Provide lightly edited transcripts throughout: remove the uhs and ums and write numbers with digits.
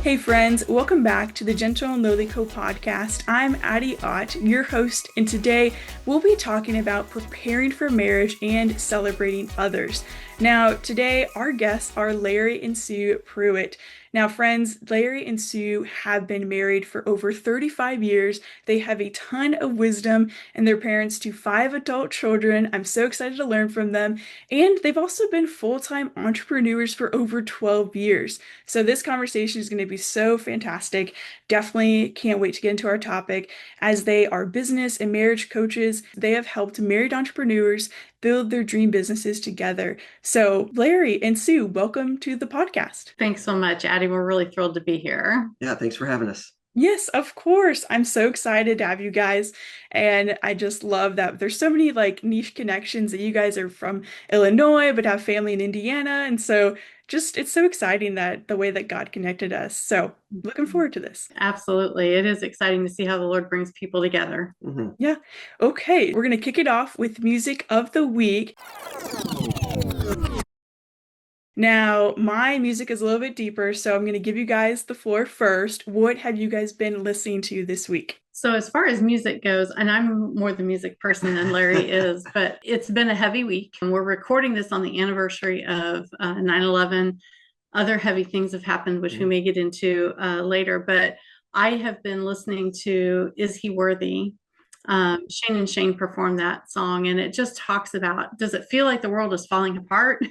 Hey friends, welcome back to the Gentle and Lowly Co podcast. I'm Addie, your host, and today we'll be talking about preparing for marriage and celebrating others. Now, today our guests are Larry and Sue Pruett. Now, friends, Larry and Sue have been married for over 35 years. They have a ton of wisdom, and they're parents to 5 adult children. I'm so excited to learn from them. And they've also been full-time entrepreneurs for over 12 years. So this conversation is going to be so fantastic. Definitely can't wait to get into our topic. As they are business and marriage coaches, they have helped married entrepreneurs build their dream businesses together. So Larry and Sue, welcome to the podcast. Thanks so much, Addie. We're really thrilled to be here. Yeah, thanks for having us. Yes, of course. I'm so excited to have you guys. And I just love that there's so many like niche connections that you guys are from Illinois, but have family in Indiana. And so just it's so exciting that the way that God connected us. So looking forward to this. Absolutely. It is exciting to see how the Lord brings people together. Mm-hmm. Yeah. Okay. We're going to kick it off with music of the week. Now, my music is a little bit deeper, so I'm going to give you guys the floor first. What have you guys been listening to this week? So as far as music goes, and I'm more the music person than Larry is, but it's been a heavy week. And we're recording this on the anniversary of 9/11. Other heavy things have happened, which we may get into later. But I have been listening to Is He Worthy? Shane and Shane performed that song, and it just talks about, does it feel like the world is falling apart?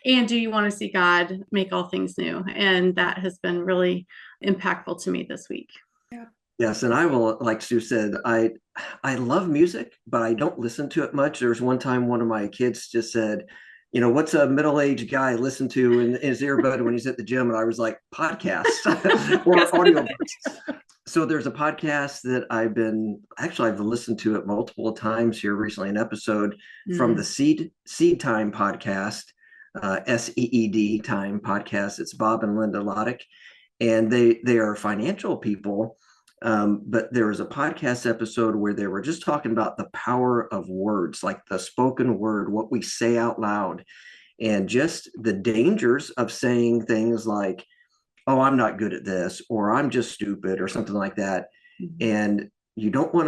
And do you want to see God make all things new? And that has been really impactful to me this week. Yeah. Yes, and I will, like Sue said, I love music, but I don't listen to it much. There was one time one of my kids just said, what's a middle-aged guy listen to in his earbud when he's at the gym? And I was like, podcasts or audiobooks. So there's a podcast that I've listened to it multiple times here recently, an episode from the SeedTime podcast, SEED Time podcast. It's Bob and Linda Lotich, and they are financial people. But there was a podcast episode where they were just talking about the power of words, like the spoken word, what we say out loud, and just the dangers of saying things like, oh, I'm not good at this, or I'm just stupid, or something like that. And you don't want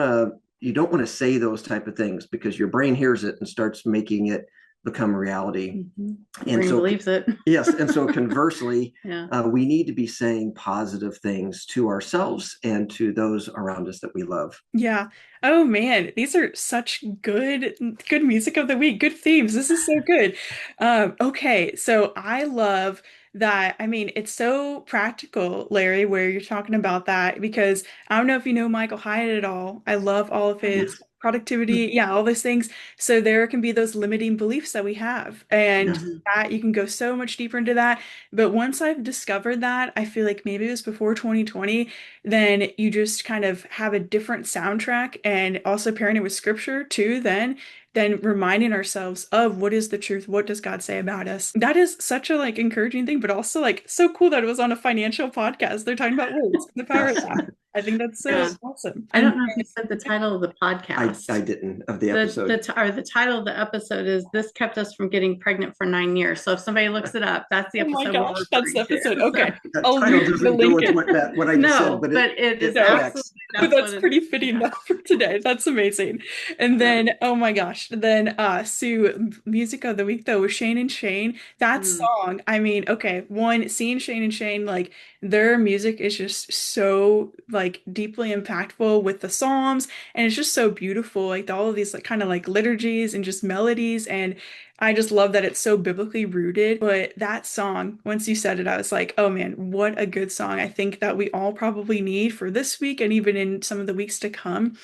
to say those type of things because your brain hears it and starts making it become reality. And And so believes it. Yes. And so conversely, Yeah. we need to be saying positive things to ourselves and to those around us that we love. Yeah. Oh man, these are such good music of the week. Good themes. This is so good. Okay, so I love that. I mean, it's so practical, Larry, where you're talking about that because I don't know if you know Michael Hyatt at all. I love all of his productivity, yeah, all those things. So there can be those limiting beliefs that we have, and Yes. that you can go so much deeper into that. But once I've discovered that, I feel like maybe it was before 2020, then you just kind of have a different soundtrack and also pairing it with scripture too, then reminding ourselves of what is the truth, what does God say about us. That is such a like encouraging thing, but also like so cool that it was on a financial podcast. They're talking about words, the power of that. I think that's so awesome. I don't know if you said the title of the podcast. I didn't of the episode. The title of the episode is This Kept Us from Getting Pregnant for 9 Years. So if somebody looks it up, that's the Oh episode. my gosh, that's the episode. Okay. That I'll title leave the doesn't link go with in. what I just said, but it's tracks. But that's what it pretty is. fitting now for today. That's amazing. And then, oh my gosh, then Sue, music of the week though was Shane and Shane. That song, I mean, okay, one, seeing Shane and Shane, like their music is just so like deeply impactful with the Psalms, and it's just so beautiful, like all of these like kind of like liturgies and just melodies, and I just love that it's so biblically rooted. But that song, once you said it, I was like, oh man, what a good song. I think that we all probably need for this week and even in some of the weeks to come,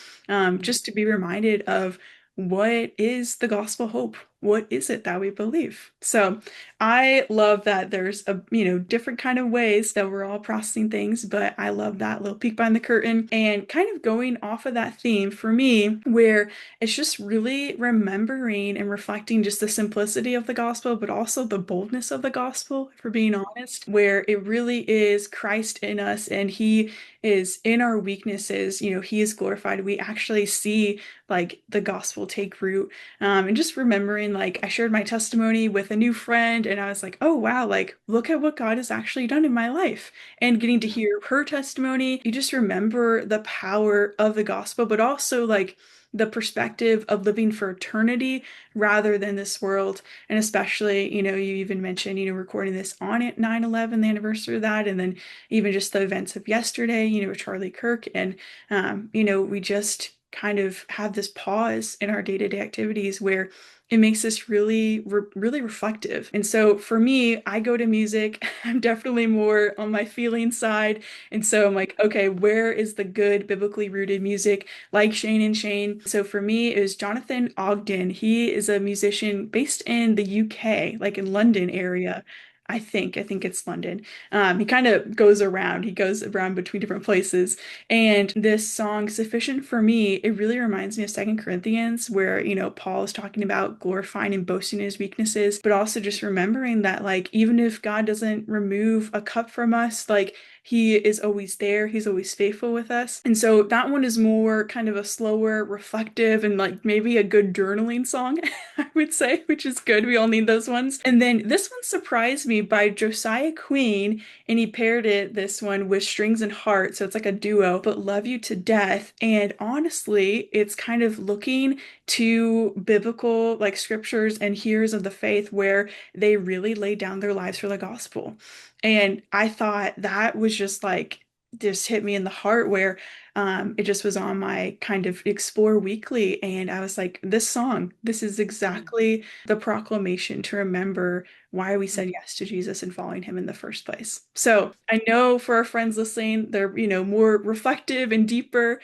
just to be reminded of what is the gospel hope? What is it that we believe? So I love that there's a, different kind of ways that we're all processing things, but I love that little peek behind the curtain and kind of going off of that theme for me, where it's just really remembering and reflecting just the simplicity of the gospel, but also the boldness of the gospel, if we're being honest, where it really is Christ in us and He is in our weaknesses, He is glorified. We actually see like the gospel take root, and just remembering sharing, like, I shared my testimony with a new friend, and I was like, oh, wow, like, look at what God has actually done in my life. And getting to hear her testimony, you just remember the power of the gospel, but also, like, the perspective of living for eternity rather than this world. And especially, you even mentioned, recording this on it 9/11, the anniversary of that, and then even just the events of yesterday, with Charlie Kirk. And, we just kind of have this pause in our day-to-day activities where it makes us really reflective. And so for me, I go to music. I'm definitely more on my feeling side. And so I'm like, okay, where is the good biblically rooted music like Shane and Shane? So for me, it was Jonathan Ogden. He is a musician based in the UK, like in London area. I think it's London. He kind of goes around. He goes around between different places. And this song, Sufficient for Me, it really reminds me of Second Corinthians, where, Paul is talking about glorifying and boasting in his weaknesses, but also just remembering that, like, even if God doesn't remove a cup from us, like, he is always there. He's always faithful with us. And so that one is more kind of a slower, reflective, and like maybe a good journaling song, I would say, which is good. We all need those ones. And then this one surprised me by Josiah Queen, and he paired this one with Strings and Heart. So it's like a duo, but Love You to Death. And honestly, it's kind of looking to biblical like scriptures and heroes of the faith where they really lay down their lives for the gospel. And I thought that was just hit me in the heart where it just was on my kind of explore weekly. And I was like, this is exactly the proclamation to remember why we said yes to Jesus and following him in the first place. So I know for our friends listening, they're, more reflective and deeper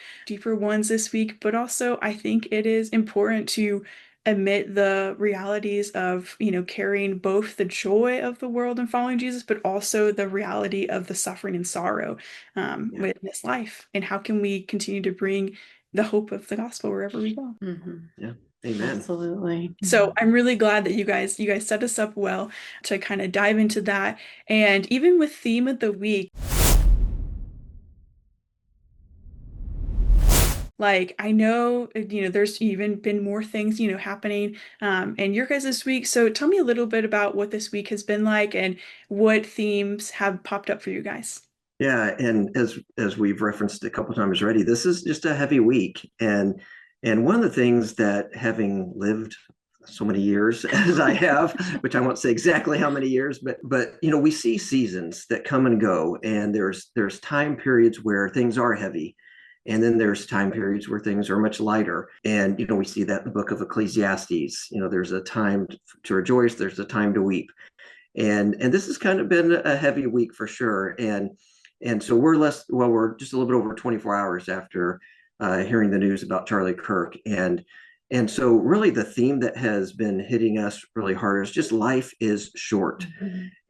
ones this week, but also I think it is important to admit the realities of, carrying both the joy of the world and following Jesus, but also the reality of the suffering and sorrow Yeah. with this life. And how can we continue to bring the hope of the gospel wherever we go? Yeah. Amen. Absolutely. So I'm really glad that you guys set us up well to kind of dive into that. And even with theme of the week, like, I know, there's even been more things, happening in your guys this week. So tell me a little bit about what this week has been like and what themes have popped up for you guys. Yeah, and as we've referenced a couple times already, this is just a heavy week, and one of the things that, having lived so many years as I have, which I won't say exactly how many years, but we see seasons that come and go, and there's time periods where things are heavy, and then there's time periods where things are much lighter, and we see that in the book of Ecclesiastes. There's a time to rejoice, there's a time to weep, and this has kind of been a heavy week for sure, and so we're just a little bit over 24 hours after hearing the news about Charlie Kirk. And so really the theme that has been hitting us really hard is just life is short.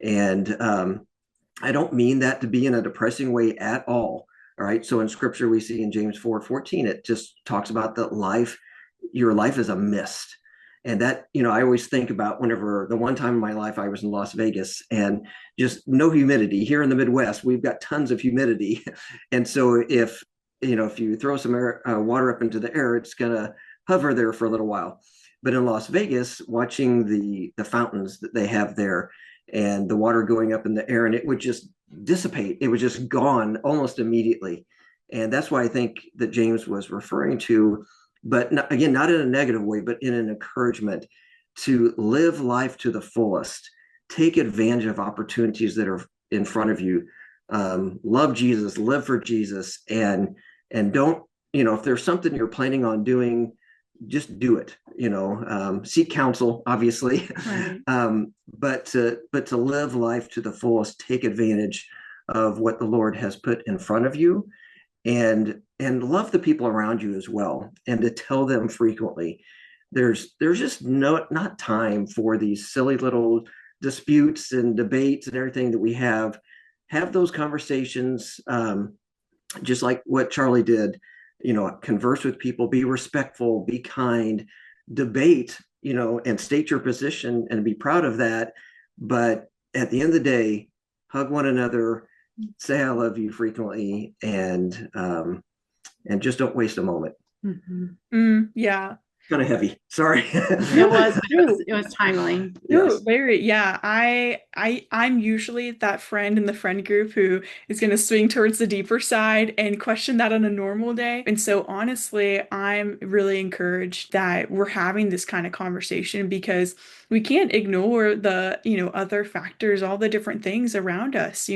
And I don't mean that to be in a depressing way at all. All right. So in scripture, we see in James 4:14, it just talks about that your life is a mist. And that, I always think about whenever the one time in my life I was in Las Vegas and just no humidity. Here in the Midwest, we've got tons of humidity. And so if you throw some water up into the air, it's going to hover there for a little while. But in Las Vegas, watching the fountains that they have there and the water going up in the air, and it would just dissipate. It was just gone almost immediately. And that's why I think that James was referring to, but not, again, not in a negative way, but in an encouragement to live life to the fullest. Take advantage of opportunities that are in front of you. Love Jesus, live for Jesus, and don't, if there's something you're planning on doing, just do it. Seek counsel, obviously, Right. but to live life to the fullest. Take advantage of what the Lord has put in front of you, and love the people around you as well, and to tell them frequently. There's just not time for these silly little disputes and debates and everything that we have. Have those conversations, just like what Charlie did. Converse with people, be respectful, be kind, debate, and state your position and be proud of that. But at the end of the day, hug one another, say I love you frequently, and just don't waste a moment. Yeah. Kind of heavy. Sorry. It was, but it was timely. No, Yes. very, yeah. I'm usually that friend in the friend group who is going to swing towards the deeper side and question that on a normal day. And so honestly, I'm really encouraged that we're having this kind of conversation because we can't ignore the, other factors, all the different things around us,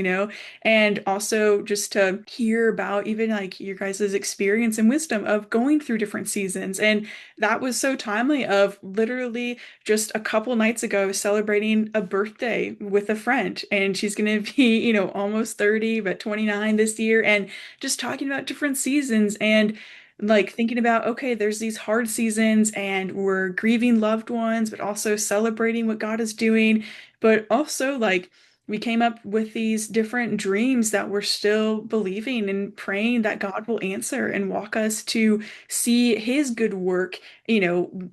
and also just to hear about even like your guys' experience and wisdom of going through different seasons. And that was so timely of literally just a couple nights ago celebrating a birthday with a friend, and she's going to be, almost 30 but 29 this year, and just talking about different seasons and like thinking about, okay, there's these hard seasons and we're grieving loved ones but also celebrating what God is doing, but also like we came up with these different dreams that we're still believing and praying that God will answer and walk us to see his good work,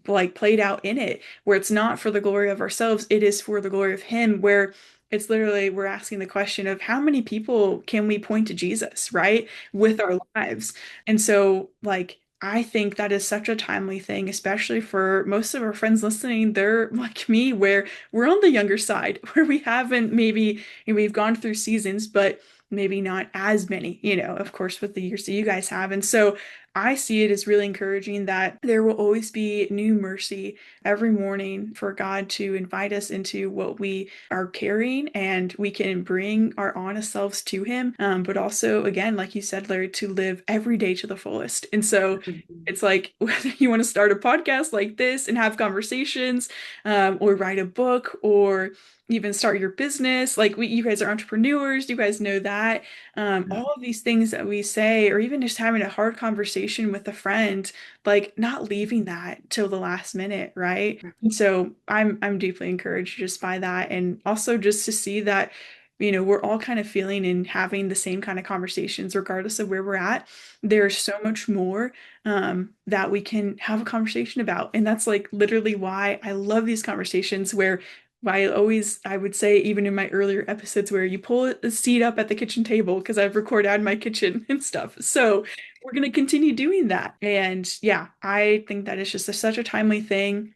like played out in it, where it's not for the glory of ourselves, it is for the glory of him, where it's literally we're asking the question of how many people can we point to Jesus, right? With our lives. And so like I think that is such a timely thing, especially for most of our friends listening. They're like me, where we're on the younger side, where we haven't maybe, we've gone through seasons, but maybe not as many, of course, with the years that you guys have. And so I see it as really encouraging that there will always be new mercy every morning for God to invite us into what we are carrying, and we can bring our honest selves to Him. But also, again, like you said, Larry, to live every day to the fullest. And so it's like whether you want to start a podcast like this and have conversations, or write a book, or even start your business. Like you guys are entrepreneurs, you guys know that. All of these things that we say, or even just having a hard conversation with a friend, like not leaving that till the last minute, right? And so I'm deeply encouraged just by that, and also just to see that, we're all kind of feeling and having the same kind of conversations, regardless of where we're at. There's so much more that we can have a conversation about, and that's like literally why I love these conversations where. I would say, even in my earlier episodes, where you pull a seat up at the kitchen table, because I've recorded out in my kitchen and stuff. So we're going to continue doing that. And yeah, I think that is just such a timely thing.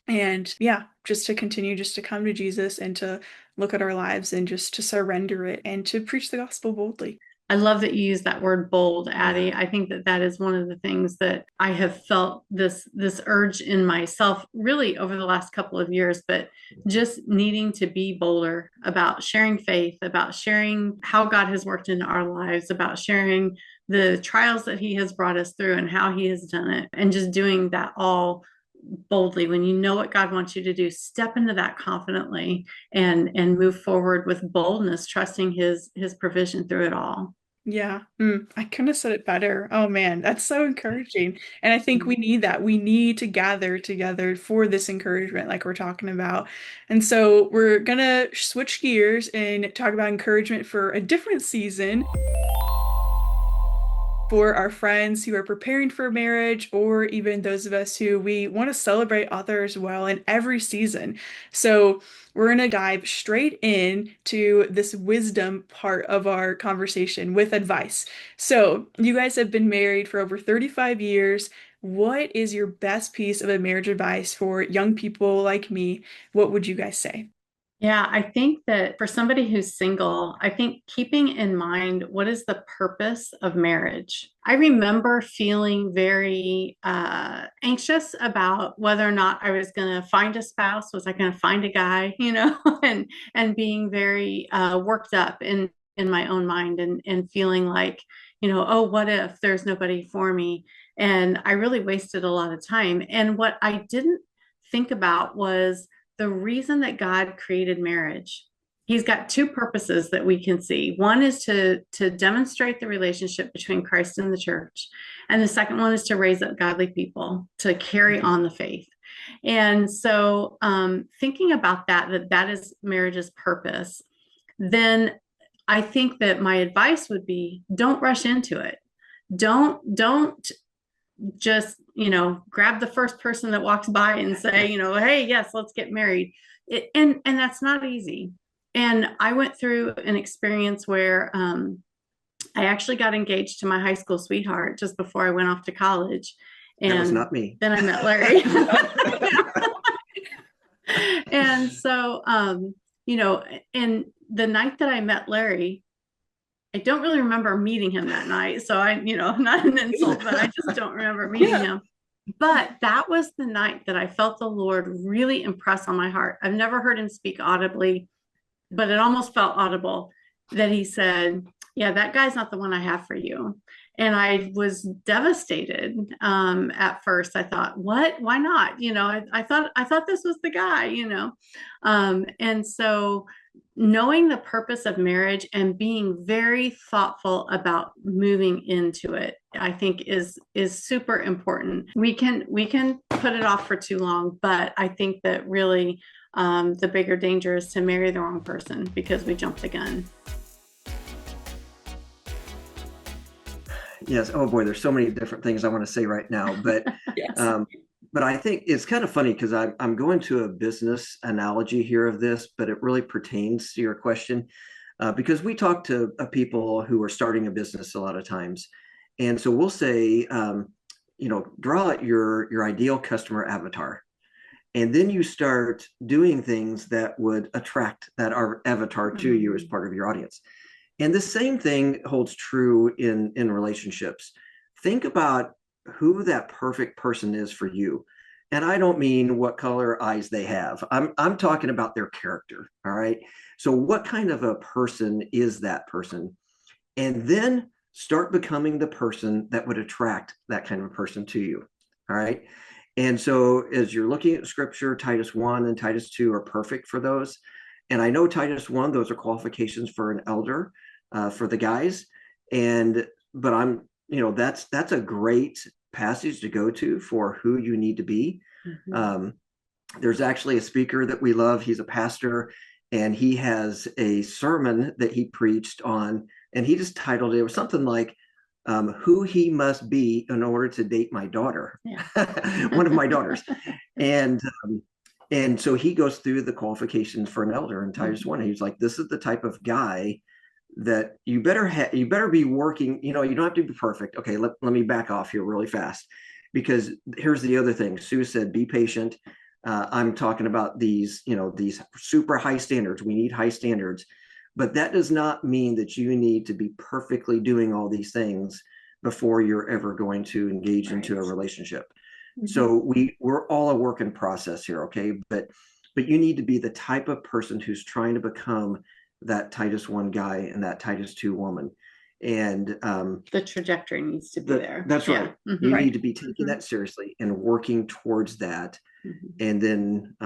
And yeah, just to continue, just to come to Jesus and to look at our lives and just to surrender it and to preach the gospel boldly. I love that you use that word bold, Addie. I think that that is one of the things that I have felt this urge in myself really over the last couple of years, but just needing to be bolder about sharing faith, about sharing how God has worked in our lives, about sharing the trials that he has brought us through and how he has done it, and just doing that all boldly. When you know what God wants you to do, step into that confidently and move forward with boldness, trusting his provision through it all. Yeah, I couldn't have said it better. Oh man, that's so encouraging. And I think we need that. We need to gather together for this encouragement, like we're talking about. And so we're gonna switch gears and talk about encouragement for a different season, for our friends who are preparing for marriage, or even those of us who we want to celebrate others well in every season. So we're going to dive straight in to this wisdom part of our conversation with advice. So you guys have been married for over 35 years. What is your best piece of a marriage advice for young people like me? What would you guys say? Yeah, I think that for somebody who's single, I think keeping in mind what is the purpose of marriage. I remember feeling very anxious about whether or not I was going to find a spouse. Was I going to find a guy, and being very worked up in my own mind, and feeling like, oh, what if there's nobody for me? And I really wasted a lot of time. And what I didn't think about was the reason that God created marriage. He's got two purposes that we can see. One is to demonstrate the relationship between Christ and the church. And the second one is to raise up godly people to carry on the faith. And so thinking about that is marriage's purpose, then I think that my advice would be, don't rush into it. Don't just grab the first person that walks by and say, hey, yes, let's get married. And that's not easy. And I went through an experience where I actually got engaged to my high school sweetheart just before I went off to college. That was And not me. then I met Larry. And so, and the night that I met Larry, I don't really remember meeting him that night. So not an insult, but I just don't remember meeting him. But that was the night that I felt the Lord really impress on my heart. I've never heard him speak audibly, but it almost felt audible that he said, yeah, that guy's not the one I have for you. And I was devastated at first. I thought, what? Why not? I thought this was the guy, and so knowing the purpose of marriage and being very thoughtful about moving into it, I think is super important. We can put it off for too long, but I think that really the bigger danger is to marry the wrong person because we jumped the gun. Yes. Oh boy, there's so many different things I want to say right now, but Yes. but I think it's kind of funny because I'm going to a business analogy here of this, but it really pertains to your question because we talk to people who are starting a business a lot of times, and so we'll say, draw out your ideal customer avatar, and then you start doing things that would attract that avatar to you as part of your audience. And the same thing holds true in relationships. Think about who that perfect person is for you. And I don't mean what color eyes they have. I'm talking about their character. All right. So what kind of a person is that person? And then start becoming the person that would attract that kind of a person to you. All right. And so as you're looking at scripture, Titus 1 and Titus 2 are perfect for those. And I know Titus 1, those are qualifications for an elder, for the guys. But that's a great passage to go to for who you need to be. Mm-hmm. There's actually a speaker that we love. He's a pastor, and he has a sermon that he preached on, and he just titled it was something like who he must be in order to date my daughter, one of my daughters. And so he goes through the qualifications for an elder in Titus 1. He's like, this is the type of guy that you better be working. You don't have to be perfect. Okay, let me back off here really fast, because here's the other thing. Sue said, be patient. I'm talking about these super high standards. We need high standards, but that does not mean that you need to be perfectly doing all these things before you're ever going to engage into a relationship. Mm-hmm. So we're all a work in process here. Okay. But you need to be the type of person who's trying to become that Titus 1 guy and that Titus 2 woman. And the trajectory needs to be there. That's right. Mm-hmm. You need to be taking that seriously and working towards that. Mm-hmm.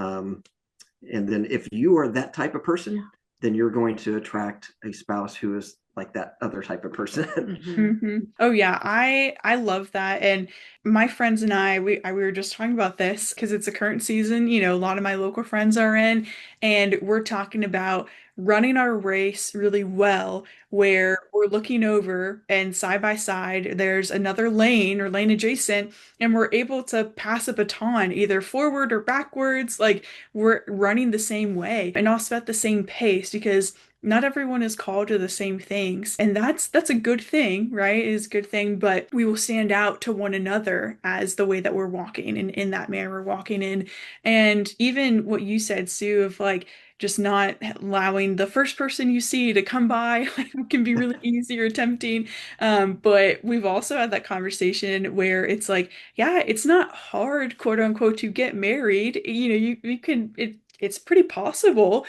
And then if you are that type of person, then you're going to attract a spouse who is like that other type of person. Mm-hmm. Oh yeah, I love that. And my friends and we were just talking about this because it's a current season, a lot of my local friends are in, and we're talking about running our race really well, where we're looking over and side by side there's another lane or lane adjacent, and we're able to pass a baton either forward or backwards, like we're running the same way and also at the same pace, because not everyone is called to the same things. And that's a good thing, right? It is a good thing, but we will stand out to one another as the way that we're walking and in that manner we're walking in. And even what you said, Sue, of like just not allowing the first person you see to come by can be really easy or tempting. But we've also had that conversation where it's like, yeah, it's not hard, quote unquote, to get married. You can, it's pretty possible,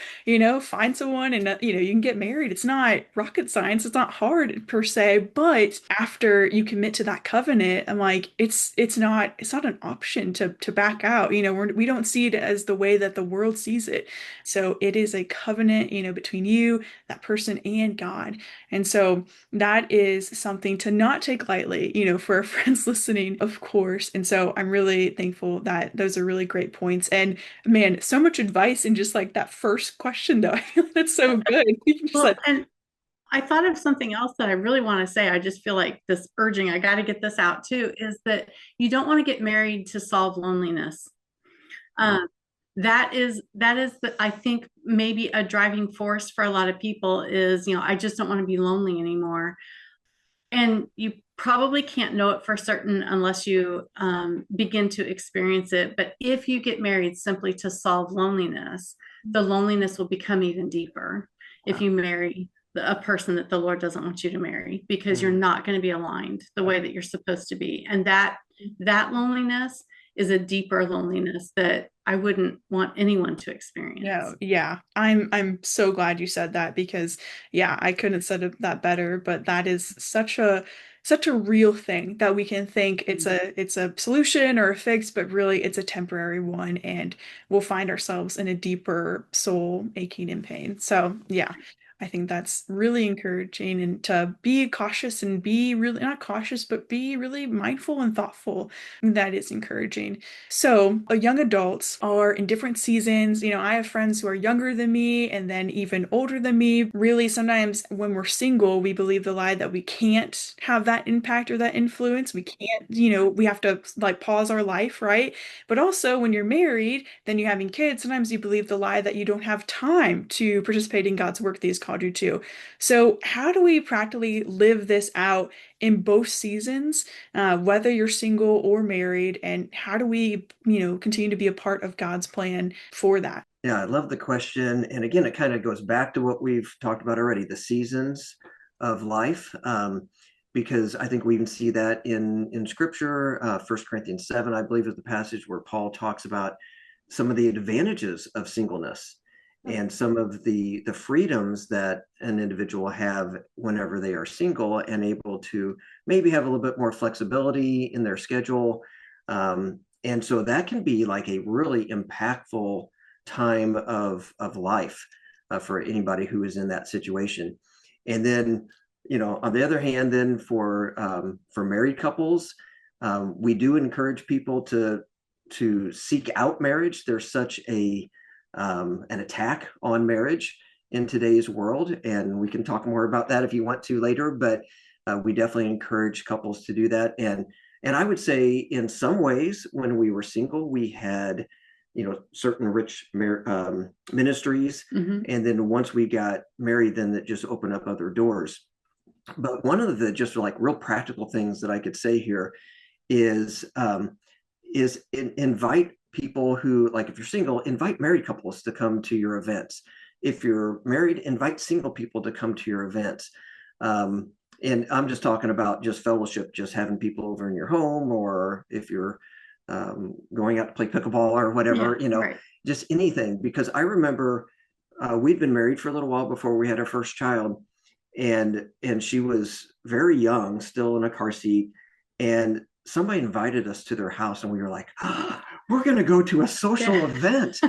find someone and, you can get married. It's not rocket science. It's not hard per se, but after you commit to that covenant, I'm like, it's not an option to back out. We don't see it as the way that the world sees it. So it is a covenant, between you, that person, and God. And so that is something to not take lightly, for our friends listening, of course. And so I'm really thankful that those are really great points. And man, so much advice in just like that first question, though. I feel that's so good. And I thought of something else that I really want to say. I just feel like this urging, I got to get this out too, is that you don't want to get married to solve loneliness. That is I think maybe a driving force for a lot of people is, I just don't want to be lonely anymore. And you probably can't know it for certain unless you begin to experience it. But if you get married simply to solve loneliness, the loneliness will become even deeper if you marry a person that the Lord doesn't want you to marry, because you're not going to be aligned the way that you're supposed to be. And that loneliness is a deeper loneliness that I wouldn't want anyone to Yeah, experience. yeah. I'm so glad you said that because yeah, I couldn't have said that better, but that is such a real thing that we can think it's a solution or a fix, but really it's a temporary one and we'll find ourselves in a deeper soul aching in pain. So yeah, I think that's really encouraging and to be cautious and be really not cautious, but be really mindful and thoughtful. That is encouraging. So, young adults are in different seasons. I have friends who are younger than me and then even older than me. Really, sometimes when we're single, we believe the lie that we can't have that impact or that influence. We can't, we have to like pause our life, right? But also, when you're married, then you're having kids, sometimes you believe the lie that you don't have time to participate in God's work that He's called you to. So, how do we practically live this out in both seasons? Whether you're single or married, and how do we, continue to be a part of God's plan for that? Yeah, I love the question. And again, it kind of goes back to what we've talked about already, the seasons of life. Because I think we even see that in scripture. 1 Corinthians 7, I believe, is the passage where Paul talks about some of the advantages of singleness and some of the freedoms that an individual have whenever they are single and able to maybe have a little bit more flexibility in their schedule. And so that can be like a really impactful time of life for anybody who is in that situation. And then, on the other hand, then for married couples, we do encourage people to seek out marriage. There's such an attack on marriage in today's world, and we can talk more about that if you want to later. But we definitely encourage couples to do that. And I would say, in some ways, when we were single, we had certain rich ministries, Mm-hmm. and then once we got married, then that just opened up other doors. But one of the just like real practical things that I could say here is invite people who, like, if you're single, invite married couples to come to your events. If you're married, invite single people to come to your events. And I'm just talking about just fellowship, just having people over in your home, or if you're going out to play pickleball or whatever, Yeah, right. just anything. Because I remember we'd been married for a little while before we had our first child, and she was very young, still in a car seat, and somebody invited us to their house, and we were like, oh, we're going to go to a social event.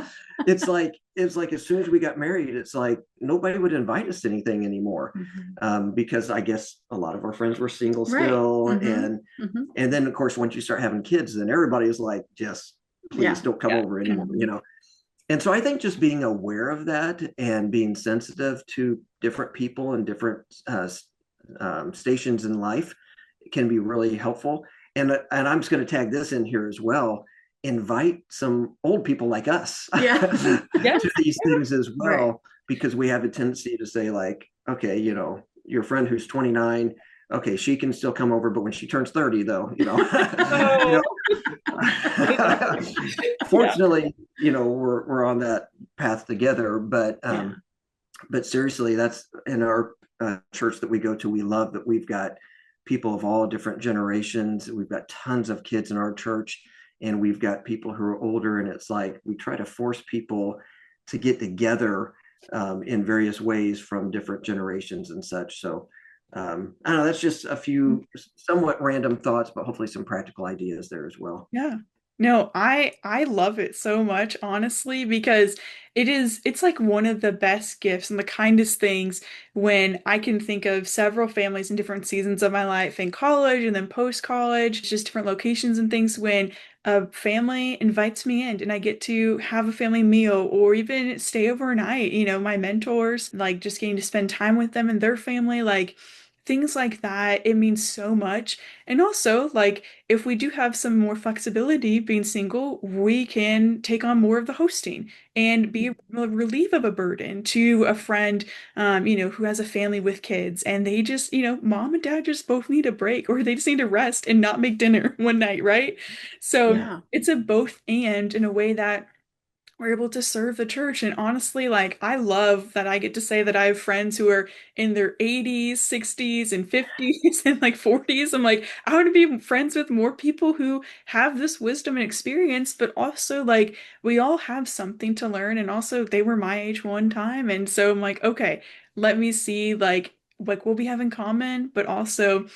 It's like as soon as we got married, it's like nobody would invite us to anything anymore, because I guess a lot of our friends were single still, Right. and then of course once you start having kids, then everybody is like, just please Yeah. don't come Yeah. over anymore. And so I think just being aware of that and being sensitive to different people and different stations in life can be really helpful. And I'm just going to tag this in here as well. Invite some old people like us Yeah. Yes. to these things as well, Right. because we have a tendency to say, like, okay, your friend who's 29, okay, she can still come over, but when she turns 30, though, Oh, yeah. fortunately, we're on that path together. But Yeah. but seriously, that's in our church that we go to. We love that we've got people of all different generations. We've got tons of kids in our church, and we've got people who are older. And it's like we try to force people to get together in various ways from different generations and such. So I don't know, that's just a few somewhat random thoughts, but hopefully some practical ideas there as well. Yeah. No, I love it so much, honestly, because it's like one of the best gifts and the kindest things when I can think of several families in different seasons of my life in college and then post-college, just different locations and things when a family invites me in and I get to have a family meal or even stay overnight, my mentors, like just getting to spend time with them and their family, like things like that, it means so much. And also, like, if we do have some more flexibility being single, we can take on more of the hosting and be a relief of a burden to a friend, who has a family with kids and they just, mom and dad just both need a break or they just need to rest and not make dinner one night, right? So Yeah. it's a both and in a way that we're able to serve the church. And honestly, like, I love that I get to say that I have friends who are in their 80s, 60s, and 50s and like 40s. I'm like, I want to be friends with more people who have this wisdom and experience, but also like we all have something to learn. And also they were my age one time. And so I'm like, okay, let me see like what we have in common, but also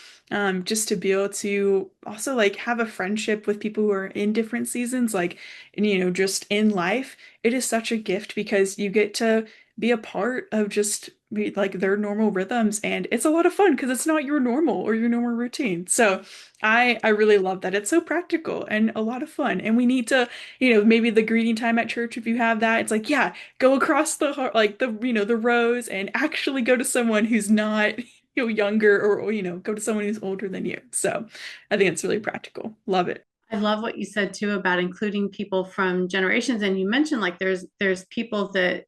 just to be able to also like have a friendship with people who are in different seasons, like, and just in life, it is such a gift because you get to be a part of just like their normal rhythms, and it's a lot of fun because it's not your normal or your normal routine. So I really love that. It's so practical and a lot of fun. And we need to, maybe the greeting time at church, if you have that, it's like, yeah, go across like the rows and actually go to someone who's not younger, or go to someone who's older than you. So I think it's really practical. Love it. I love what you said too about including people from generations. And you mentioned like there's people that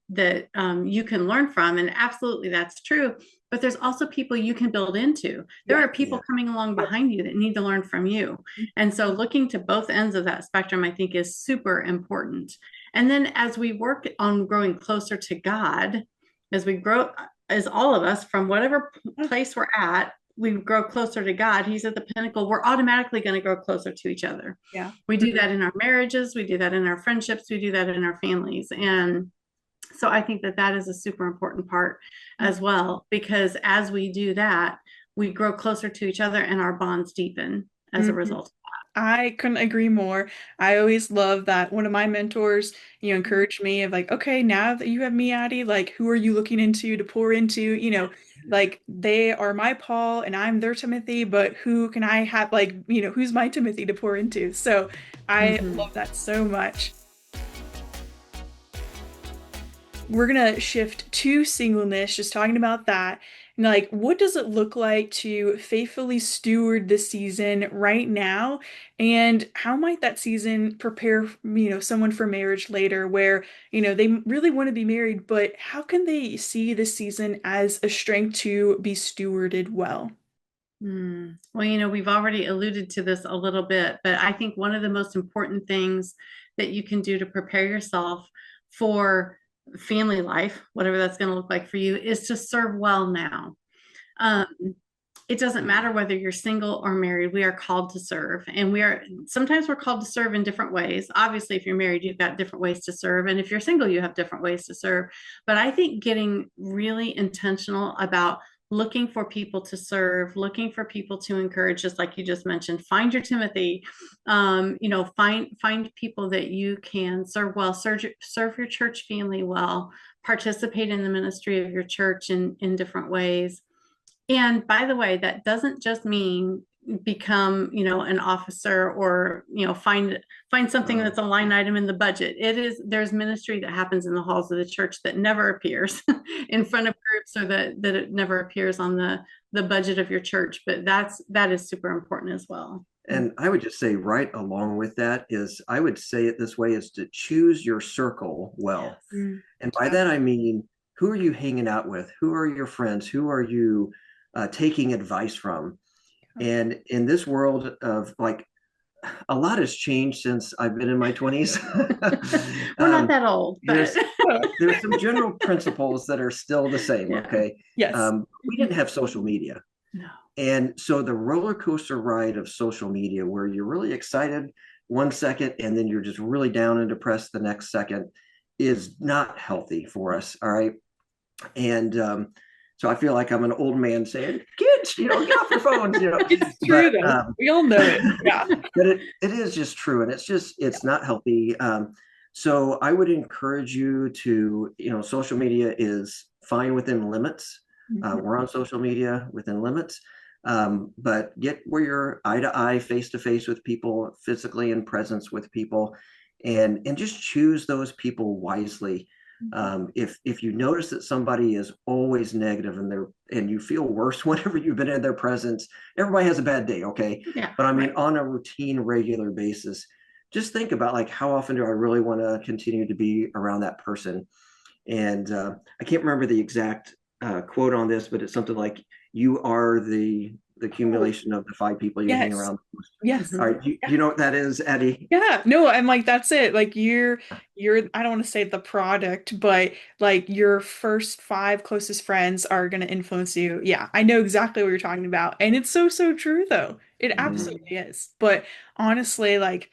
you can learn from, and absolutely that's true. But there's also people you can build into. There Yeah. are people coming along behind you that need to learn from you. And so looking to both ends of that spectrum, I think, is super important. And then as we work on growing closer to God, as we grow, as all of us from whatever place we're at, we grow closer to God. He's at the pinnacle. We're automatically going to grow closer to each other. Yeah. We do that in our marriages. We do that in our friendships. We do that in our families. And so I think that that is a super important part as well, because as we do that, we grow closer to each other and our bonds deepen as a Mhm. result. I couldn't agree more. I always love that one of my mentors, encouraged me of like, okay, now that you have me, Addie, like who are you looking into to pour into? Like they are my Paul and I'm their Timothy, but who can I have like, who's my Timothy to pour into? So I Mhm. love that so much. We're gonna shift to singleness, just talking about that. And like, what does it look like to faithfully steward this season right now? And how might that season prepare, someone for marriage later, where, they really want to be married, but how can they see this season as a strength to be stewarded well? Well, we've already alluded to this a little bit, but I think one of the most important things that you can do to prepare yourself for family life, whatever that's going to look like for you, is to serve well now. Um, it doesn't matter whether you're single or married, we are called to serve. And sometimes we're called to serve in different ways. Obviously, if you're married, you've got different ways to serve. And if you're single, you have different ways to serve. But I think getting really intentional about looking for people to serve, looking for people to encourage, just like you just mentioned, find your Timothy, find people that you can serve well, serve your church family well, participate in the ministry of your church in different ways. And by the way, that doesn't just mean become, an officer or, find something that's a line item in the budget. There's ministry that happens in the halls of the church that never appears in front of groups, or that it never appears on the budget of your church. But that is super important as well. And I would just say right along with that is, I would say it this way, is to choose your circle well. Mm. And by that, I mean, who are you hanging out with? Who are your friends? Who are you taking advice from? And in this world of like, a lot has changed since I've been in my 20s. We're not that old, there's but there's some general principles that are still the same. Yeah. Okay. Yes. We didn't have social media. No. And so the roller coaster ride of social media, where you're really excited one second and then you're just really down and depressed the next second, is not healthy for us. All right. And so I feel like I'm an old man saying, kids, get off your phones, It's true but though. We all know it. Yeah. but it is just true, and it's not healthy. So I would encourage you to, social media is fine within limits. Mhm. We're on social media within limits, but get where you're eye to eye, face to face with people, physically in presence with people, and just choose those people wisely. If you notice that somebody is always negative and you feel worse whenever you've been in their presence, everybody has a bad day, okay? Yeah. But I mean, Right. on a routine, regular basis, just think about like how often do I really want to continue to be around that person? And I can't remember the exact quote on this, but it's something like, "You are the accumulation of the five people you hang Yes. around." Yes. All right, do you know what that is, Addie? Yeah, no, I'm like, that's it. Like you're I don't want to say the product, but like your first five closest friends are gonna influence you. Yeah, I know exactly what you're talking about. And it's so, so true though. It Mm. absolutely is. But honestly, like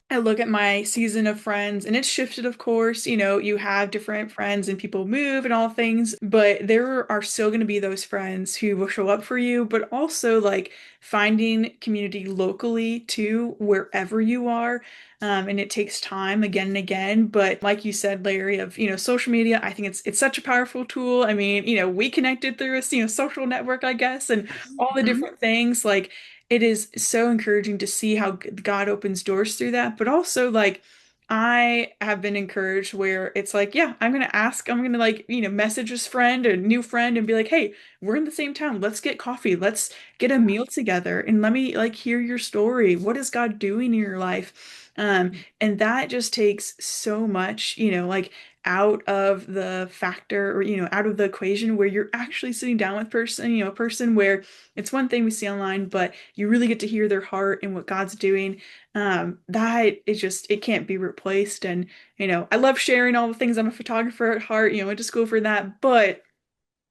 I look at my season of friends and it's shifted, of course. You have different friends and people move and all things, but there are still going to be those friends who will show up for you, but also like finding community locally too, wherever you are. And it takes time again and again. But like you said, Larry, of, social media, I think it's such a powerful tool. I mean, we connected through a, social network, I guess, and all the Mhm. different things. Like it is so encouraging to see how God opens doors through that. But also, like, I have been encouraged where it's like, yeah, I'm going to like, message this friend, a new friend, and be like, hey, we're in the same town. Let's get coffee. Let's get a meal together. And let me like hear your story. What is God doing in your life? And that just takes so much, like out of the factor or, out of the equation where you're actually sitting down with a person where it's one thing we see online, but you really get to hear their heart and what God's doing. That is just, it can't be replaced. And, I love sharing all the things. I'm a photographer at heart, went to school for that, but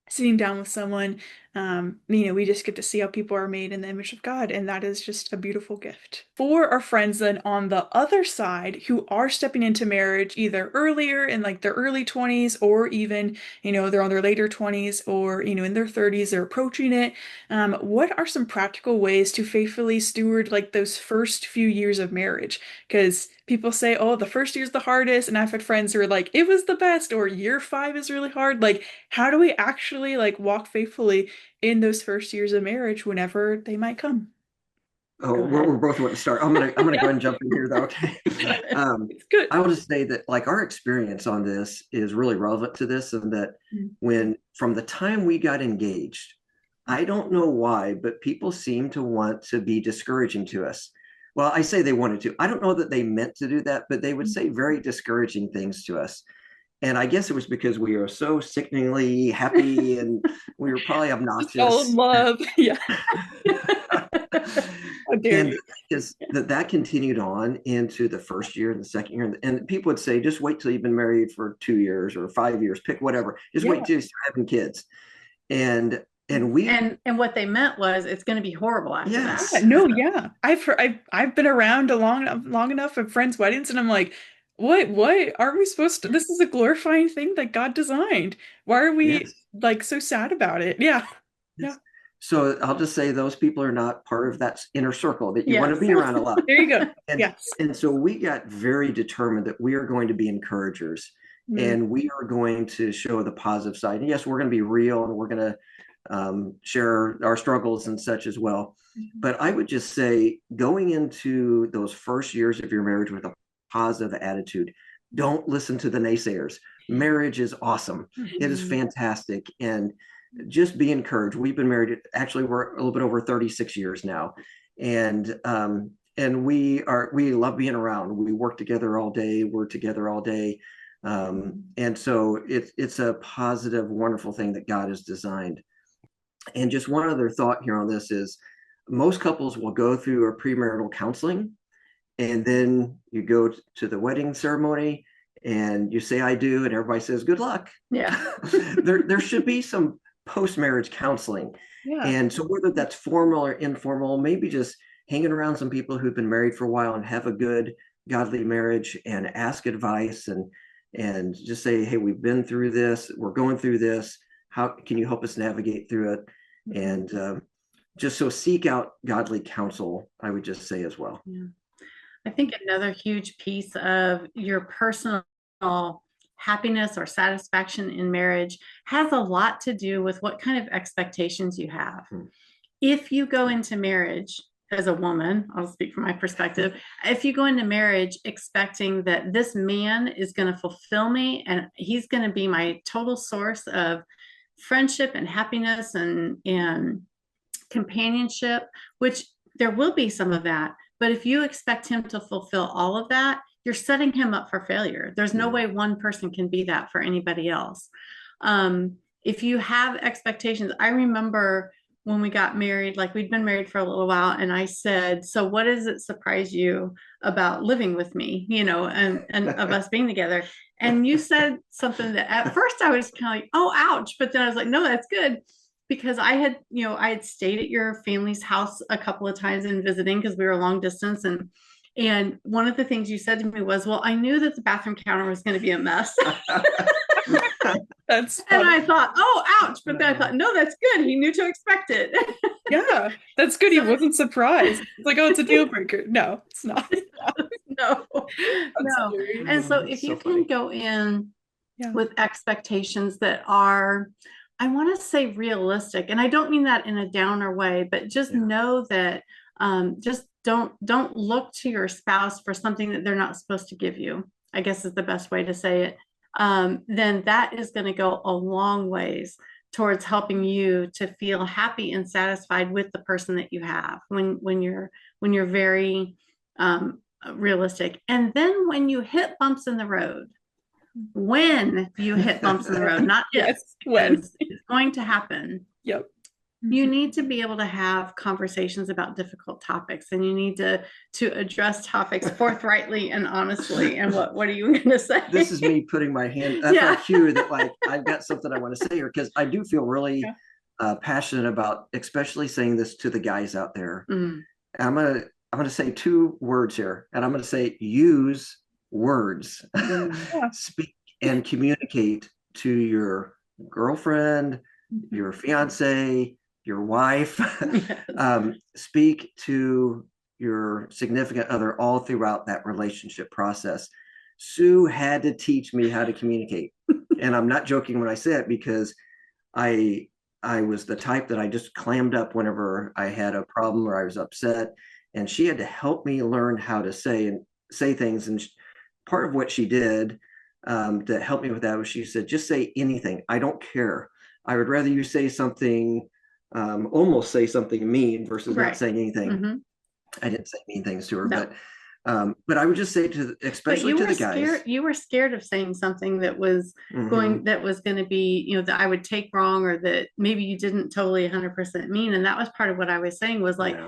sitting down with someone, we just get to see how people are made in the image of God, and that is just a beautiful gift. For our friends then on the other side who are stepping into marriage either earlier in like their early 20s or even, they're on their later 20s or, in their 30s, they're approaching it. What are some practical ways to faithfully steward like those first few years of marriage? Because people say, oh, the first year's the hardest, and I've had friends who are like, it was the best, or year five is really hard. Like, how do we actually like walk faithfully in those first years of marriage whenever they might come? Oh, Go we're ahead. both want to start. I'm gonna go Yeah, ahead and jump in here though. Okay. Um, it's good. I will just say that like our experience on this is really relevant to this, and that when from the time we got engaged, I don't know why, but people seem to want to be discouraging to us. Well, I say they wanted to. I don't know that they meant to do that, but they would say very discouraging things to us. And I guess it was because we are so sickeningly happy and we were probably Just all in obnoxious. love. Yeah. How dare And you? the thing is that continued on into the first year and the second year. And people would say, just wait till you've been married for 2 years or 5 years, pick whatever. Just wait Yeah. till you start having kids. And we And what they meant was it's going to be horrible after that. Yeah, yes, no, yeah. I've been around a long enough at friends' weddings, and I'm like, what? Aren't we supposed to? This is a glorifying thing that God designed. Why are we yes, like so sad about it? Yeah. Yeah. yes. So I'll just say those people are not part of that inner circle that you want to Yes. be around a lot. There you go. And Yes. and so we got very determined that we are going to be encouragers Mm. and we are going to show the positive side. And yes, we're going to be real and we're going to share our struggles and such as well. But I would just say going into those first years of your marriage with a positive attitude, don't listen to the naysayers. Marriage is awesome. It is Mhm. fantastic. And just be encouraged. We've been married, actually, we're a little bit over 36 years now. And we love being around. We work together all day, we're together all day. And so it's a positive, wonderful thing that God has designed. And just one other thought here on this is most couples will go through a premarital counseling and then you go to the wedding ceremony and you say I do and everybody says good luck. Yeah. There should be some post-marriage counseling. Yeah. And so whether that's formal or informal, maybe just hanging around some people who've been married for a while and have a good godly marriage and ask advice and just say, hey, we've been through this, we're going through this, how can you help us navigate through it? And just so seek out godly counsel, I would just say as well. Yeah. I think another huge piece of your personal happiness or satisfaction in marriage has a lot to do with what kind of expectations you have. Hmm. If you go into marriage as a woman, I'll speak from my perspective. If you go into marriage expecting that this man is going to fulfill me and he's going to be my total source of friendship and happiness and companionship, which there will be some of that. But if you expect him to fulfill all of that, you're setting him up for failure. There's no way one person can be that for anybody else. If you have expectations, I remember when we got married, like we'd been married for a little while, and I said, so what does it surprise you about living with me, and of us being together? And you said something that at first I was kind of like, oh, ouch. But then I was like, no, that's good. Because I had stayed at your family's house a couple of times and visiting because we were long distance. And one of the things you said to me was, well, I knew that the bathroom counter was going to be a mess. That's and funny. I thought, oh, ouch. But then I thought, no, that's good. He knew to expect it. Yeah, that's good. He wasn't surprised. It's like, oh, it's a deal breaker. No, it's not. No, That's no. hilarious. And so if So you funny. can go in Yeah. with expectations that are, I want to say realistic, and I don't mean that in a downer way, but just know that just don't look to your spouse for something that they're not supposed to give you, I guess is the best way to say it. Then that is going to go a long ways towards helping you to feel happy and satisfied with the person that you have when you're very realistic. And then when you hit bumps in the road, when you hit bumps in the road, not if, Yes, when. it's going to happen. Yep. You need to be able to have conversations about difficult topics, and you need to address topics forthrightly and honestly. And what are you going to say? This is me putting my hand. That's my cue that like I've got something I want to say here, because I do feel really passionate about, especially saying this to the guys out there. Mm. I'm gonna say two words here, and I'm gonna say use words. Speak and communicate to your girlfriend, your fiance, your wife. Speak to your significant other all throughout that relationship process. Sue had to teach me how to communicate, and I'm not joking when I say it, because I was the type that I just clammed up whenever I had a problem or I was upset, and she had to help me learn how to say things. And part of what she did that helped me with that was she said, just say anything. I don't care. I would rather you say something, almost say something mean versus not saying anything. Mm-hmm. I didn't say mean things to her, but I would just say to, especially to the guys. You were scared of saying something that was going to be, that I would take wrong, or that maybe you didn't totally 100% mean. And that was part of what I was saying was like,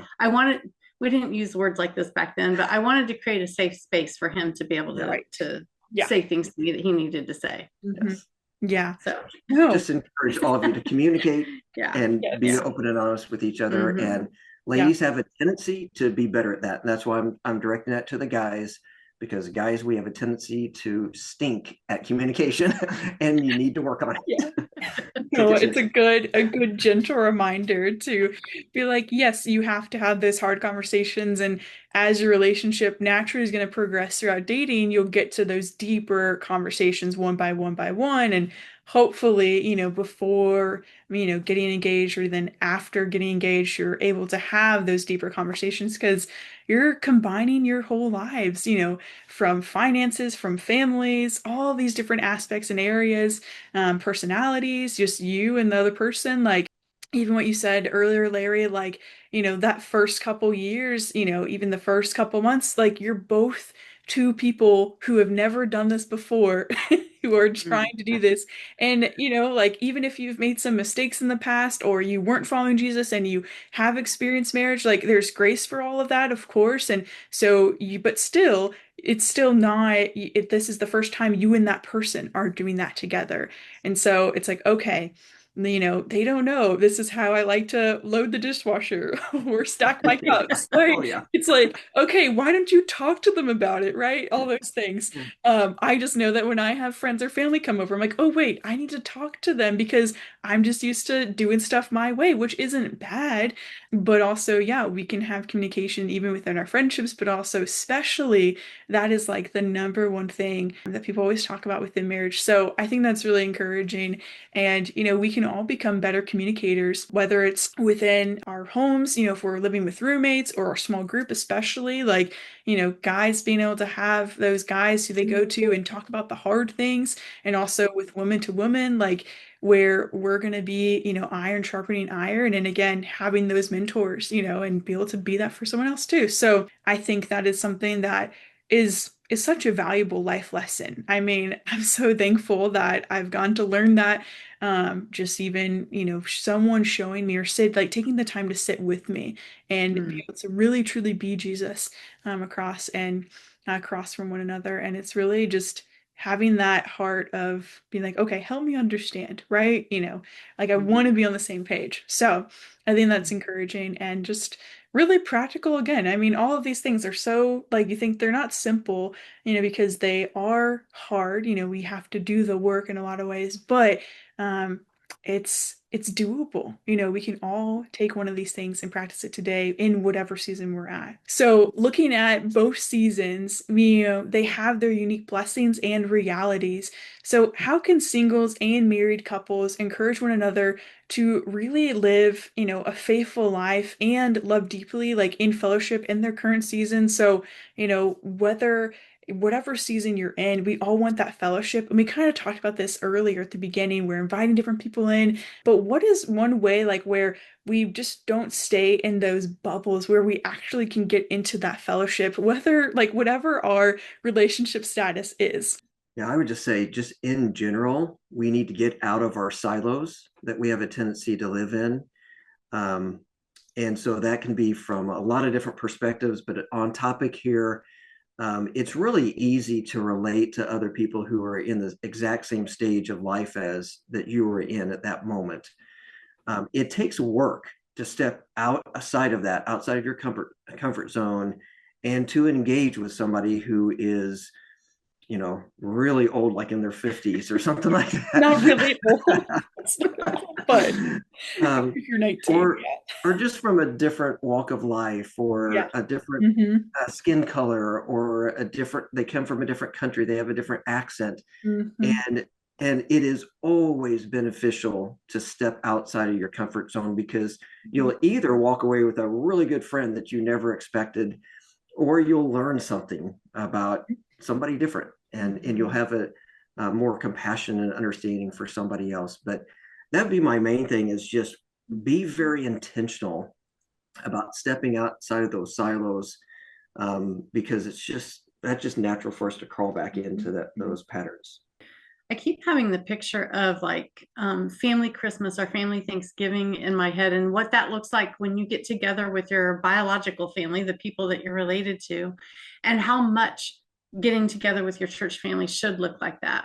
we didn't use words like this back then, but I wanted to create a safe space for him to be able to say things to me that he needed to say. Yes. Yeah. So just encourage all of you to communicate and be open and honest with each other. And ladies have a tendency to be better at that. And that's why I'm directing that to the guys, because guys, we have a tendency to stink at communication and you need to work on it. No, it's a good gentle reminder to be like, yes, you have to have those hard conversations, and as your relationship naturally is going to progress throughout dating, you'll get to those deeper conversations one by one, and hopefully, before, getting engaged, or then after getting engaged, you're able to have those deeper conversations, because you're combining your whole lives, from finances, from families, all these different aspects and areas, personalities, just you and the other person. Like, even what you said earlier, Larry, like, that first couple years, even the first couple months, like, you're both two people who have never done this before, who are trying to do this. And, like, even if you've made some mistakes in the past, or you weren't following Jesus and you have experienced marriage, like, there's grace for all of that, of course. And so but still, it's still not, this is the first time you and that person are doing that together. And so it's like, okay, they don't know this is how I like to load the dishwasher or stack my cups. Like, it's like, okay, why don't you talk to them about it, right? All those things. I just know that when I have friends or family come over, I'm like, oh, wait, I need to talk to them, because I'm just used to doing stuff my way, which isn't bad. But also, we can have communication even within our friendships, but also especially that is like the number one thing that people always talk about within marriage. So I think that's really encouraging. And, we can all become better communicators, whether it's within our homes, if we're living with roommates or our small group, especially like, guys being able to have those guys who they go to and talk about the hard things, and also with women to women, like where we're going to be, iron sharpening iron. And again, having those mentors, and be able to be that for someone else too. So I think that is something that is such a valuable life lesson. I mean, I'm so thankful that I've gone to learn that. Just even, someone showing me or sit like taking the time to sit with me and be able to really truly be Jesus across from one another. And it's really just having that heart of being like, okay, help me understand, right? Like I want to be on the same page. So I think that's encouraging and just really practical again. I mean, all of these things are so like you think they're not simple, because they are hard. We have to do the work in a lot of ways, but um, it's doable. We can all take one of these things and practice it today in whatever season we're at. So looking at both seasons, they have their unique blessings and realities. So how can singles and married couples encourage one another to really live, a faithful life and love deeply, like in fellowship in their current season? So, whatever season you're in, we all want that fellowship. And we kind of talked about this earlier at the beginning. We're inviting different people in, but what is one way like where we just don't stay in those bubbles where we actually can get into that fellowship, whether like whatever our relationship status is? Yeah, I would just say, just in general, we need to get out of our silos that we have a tendency to live in. Um, and so that can be from a lot of different perspectives, but on topic here, it's really easy to relate to other people who are in the exact same stage of life as that you were in at that moment. It takes work to step outside of that, outside of your comfort zone, and to engage with somebody who is really old, like in their 50s or something like Not really old, that. but um, if you're 19, or or just from a different walk of life, yeah. or a different Hmm. skin color, or they come from a different country, they have a different accent, Hmm. and it is always beneficial to step outside of your comfort zone, because you'll either walk away with a really good friend that you never expected, or you'll learn something about somebody different, and you'll have a more compassion and understanding for somebody else. But that'd be my main thing, is just be very intentional about stepping outside of those silos, because that's just natural for us to crawl back into those patterns. I keep having the picture of like family Christmas or family Thanksgiving in my head, and what that looks like when you get together with your biological family, the people that you're related to, and how much getting together with your church family should look like that.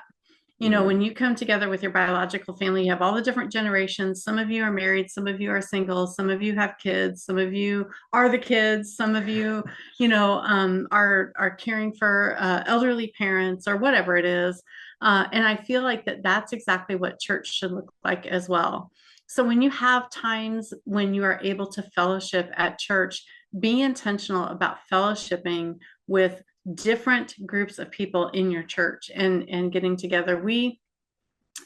When you come together with your biological family, you have all the different generations. Some of you are married, some of you are single, some of you have kids, some of you are the kids, some of you, are caring for elderly parents or whatever it is. And I feel like that's exactly what church should look like as well. So when you have times when you are able to fellowship at church, be intentional about fellowshipping with different groups of people in your church and getting together.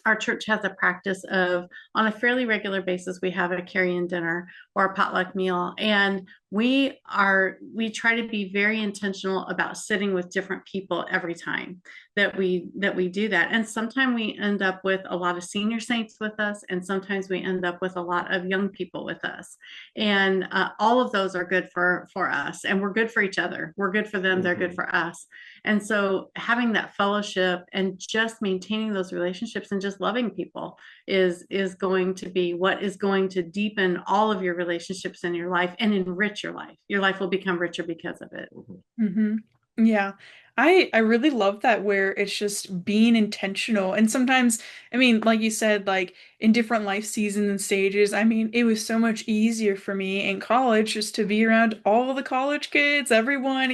Our church has a practice of, on a fairly regular basis, we have a carry-in dinner or a potluck meal, and we try to be very intentional about sitting with different people every time that we do that. And sometimes we end up with a lot of senior saints with us, and sometimes we end up with a lot of young people with us, and all of those are good for us, and we're good for each other. We're good for them, they're good for us. And so having that fellowship and just maintaining those relationships and just loving people is going to be what is going to deepen all of your relationships in your life and enrich your life. Your life will become richer because of it. Hmm. Yeah. I really love that, where it's just being intentional. And sometimes, I mean, like you said, like in different life seasons and stages, I mean, it was so much easier for me in college just to be around all the college kids, everyone,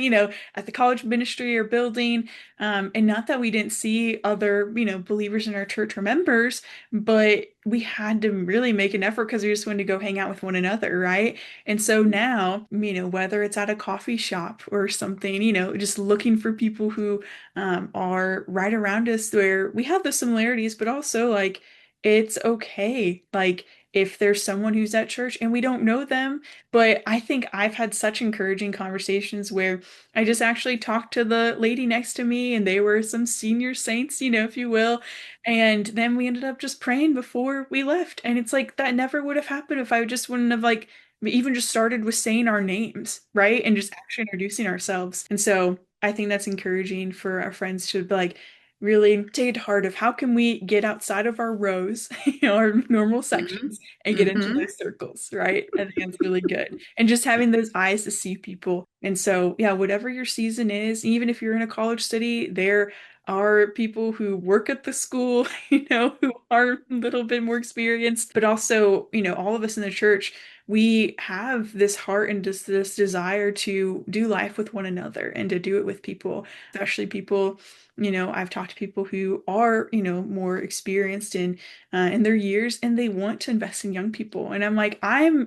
at the college ministry or building. And not that we didn't see other, believers in our church or members, but we had to really make an effort because we just wanted to go hang out with one another, right? And so now, whether it's at a coffee shop or something, just looking for people who are right around us where we have the similarities, but also like it's okay. Like, if there's someone who's at church and we don't know them, but I think I've had such encouraging conversations where I just actually talked to the lady next to me and they were some senior saints, if you will. And then we ended up just praying before we left. And it's like that never would have happened if I just wouldn't have like even just started with saying our names, right? And just actually introducing ourselves. And so I think that's encouraging for our friends to be like, really take it to heart of how can we get outside of our rows, our normal sections, and get into Mm-hmm. those circles, right? I think that's really good. And just having those eyes to see people. And so, yeah, whatever your season is, even if you're in a college city, there are people who work at the school, who are a little bit more experienced, but also, all of us in the church, we have this heart and just this desire to do life with one another and to do it with people, especially people. I've talked to people who are, more experienced in their years and they want to invest in young people. And I'm like, I'm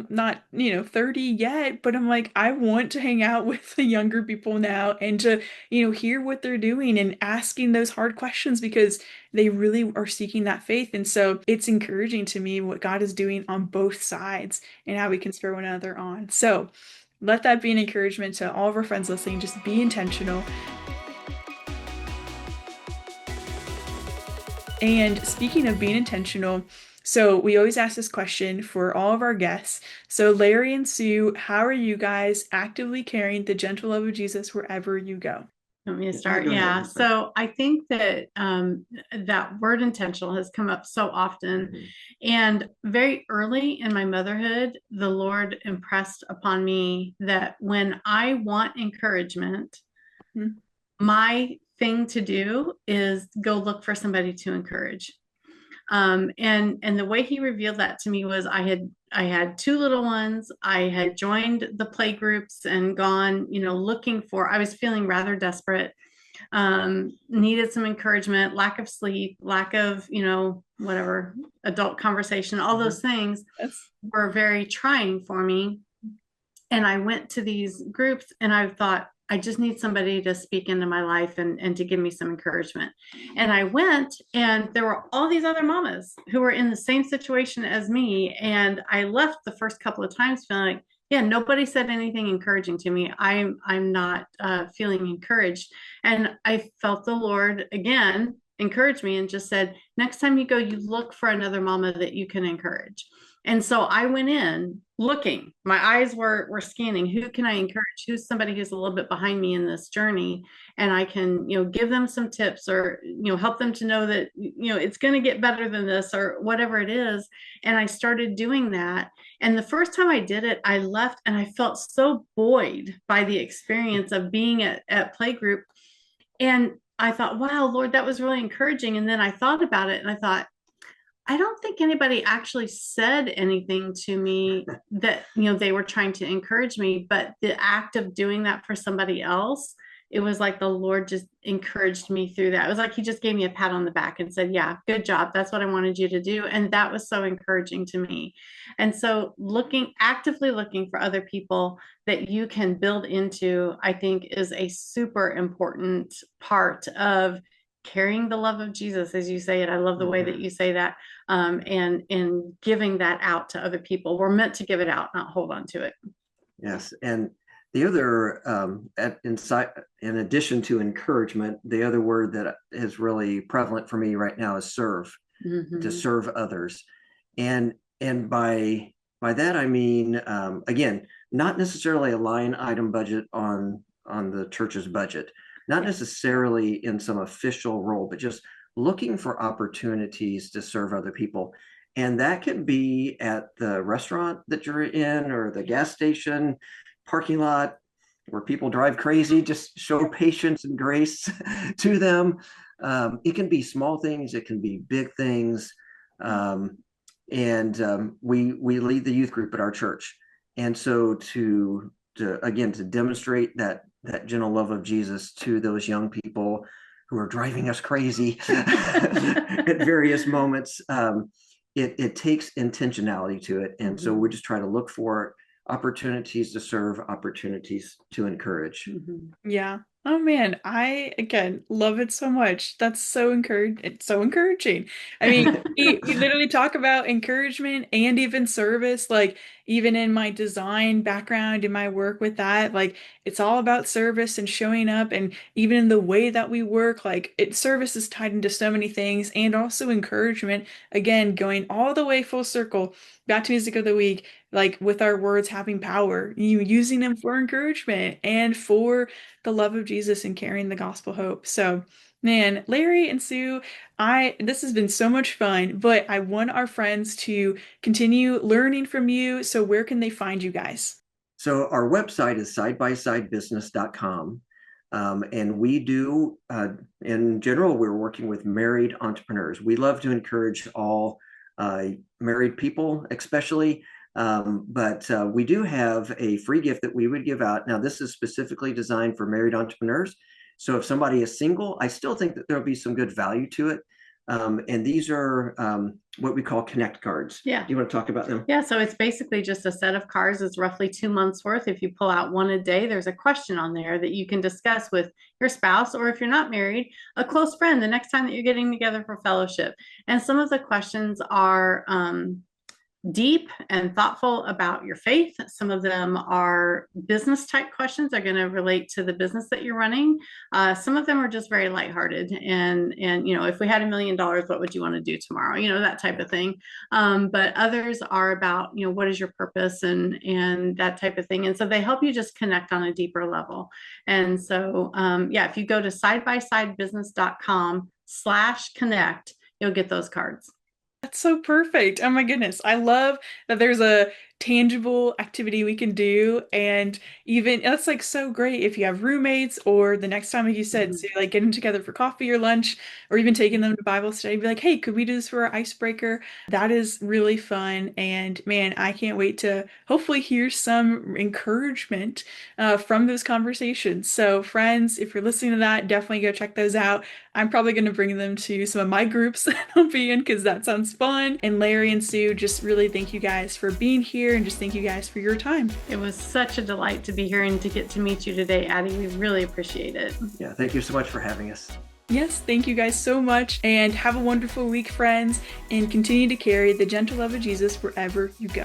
not, 30 yet, but I'm like, I want to hang out with the younger people now and to, hear what they're doing and asking those hard questions because they really are seeking that faith. And so it's encouraging to me what God is doing on both sides and how we can spur one another on. So let that be an encouragement to all of our friends listening. Just be intentional. And speaking of being intentional, so we always ask this question for all of our guests. So Larry and Sue, how are you guys actively carrying the gentle love of Jesus wherever you go? Want me to start? Go Yeah. ahead. So I think that that word intentional has come up so often. Mhm. And very early in my motherhood, the Lord impressed upon me that when I want encouragement, Hmm. my thing to do is go look for somebody to encourage. And the way he revealed that to me was I had two little ones. I had joined the play groups and gone, looking for. I was feeling rather desperate. Needed some encouragement, lack of sleep, lack of, whatever, adult conversation, all those things Yes. were very trying for me. And I went to these groups and I thought, I just need somebody to speak into my life and to give me some encouragement. And I went, and there were all these other mamas who were in the same situation as me. And I left the first couple of times feeling like, yeah, nobody said anything encouraging to me. I'm not feeling encouraged. And I felt the Lord again encourage me and just said, next time you go, you look for another mama that you can encourage. And so I went in looking, my eyes were scanning, who can I encourage? Who's somebody who's a little bit behind me in this journey? And I can, give them some tips or, help them to know that, it's going to get better than this or whatever it is. And I started doing that. And the first time I did it, I left and I felt so buoyed by the experience of being at playgroup. And I thought, wow, Lord, that was really encouraging. And then I thought about it and I thought, I don't think anybody actually said anything to me that, they were trying to encourage me, but the act of doing that for somebody else, it was like the Lord just encouraged me through that. It was like he just gave me a pat on the back and said, yeah, good job. That's what I wanted you to do. And that was so encouraging to me. And so actively looking for other people that you can build into, I think is a super important part of carrying the love of Jesus, as you say it. I love the way that you say that. And giving that out to other people. We're meant to give it out, not hold on to it. Yes, and the other in addition to encouragement, the other word that is really prevalent for me right now is serve. Mm-hmm. To serve others, and by that I mean again, not necessarily a line item budget on the church's budget, not necessarily in some official role, but just looking for opportunities to serve other people. And that can be at the restaurant that you're in or the gas station, parking lot where people drive crazy. Just show patience and grace to them. It can be small things, it can be big things. We lead the youth group at our church. And so to again, to demonstrate that gentle love of Jesus to those young people who are driving us crazy at various moments, it takes intentionality to it. And so we just try to look for opportunities to serve, opportunities to encourage. Yeah, Oh man, I again love it so much. That's so it's so encouraging. I mean, we literally talk about encouragement and even service, like even in my design background, in my work with that, like it's all about service and showing up, and even in the way that we work, like service is tied into so many things, and also encouragement, again, going all the way full circle back to music of the week, like with our words having power, you using them for encouragement and for the love of Jesus and carrying the gospel hope. So, man, Larry and Sue, I this has been so much fun, but I want our friends to continue learning from you. So, where can they find you guys? So our website is sidebysidebusiness.com. And we do, in general, we're working with married entrepreneurs. We love to encourage all married people, especially. But we do have a free gift that we would give out. Now, this is specifically designed for married entrepreneurs. So if somebody is single, I still think that there'll be some good value to it. And these are what we call connect cards. Yeah. Do you want to talk about them? Yeah, so it's basically just a set of cards. It's roughly 2 months worth. If you pull out one a day, there's a question on there that you can discuss with your spouse, or if you're not married, a close friend the next time that you're getting together for fellowship. And some of the questions are deep and thoughtful about your faith. Some of them are business type questions, are going to relate to the business that you're running. Some of them are just very lighthearted, and if we had $1 million, what would you want to do tomorrow? That type of thing. But others are about, what is your purpose, and that type of thing. And so they help you just connect on a deeper level. And so if you go to sidebysidebusiness.com/connect, you'll get those cards. That's so perfect. Oh my goodness. I love that there's a tangible activity we can do. And even that's like so great if you have roommates, or the next time, like you said, so like getting together for coffee or lunch, or even taking them to Bible study, be like, hey, could we do this for our icebreaker? That is really fun. And man, I can't wait to hopefully hear some encouragement from those conversations. So, friends, if you're listening to that, definitely go check those out. I'm probably going to bring them to some of my groups that I'll be in because that sounds fun. And Larry and Sue, just really thank you guys for being here, and just thank you guys for your time. It was such a delight to be here and to get to meet you today, Addie. We really appreciate it. Yeah, thank you so much for having us. Yes, thank you guys so much, and have a wonderful week, friends, and continue to carry the gentle love of Jesus wherever you go.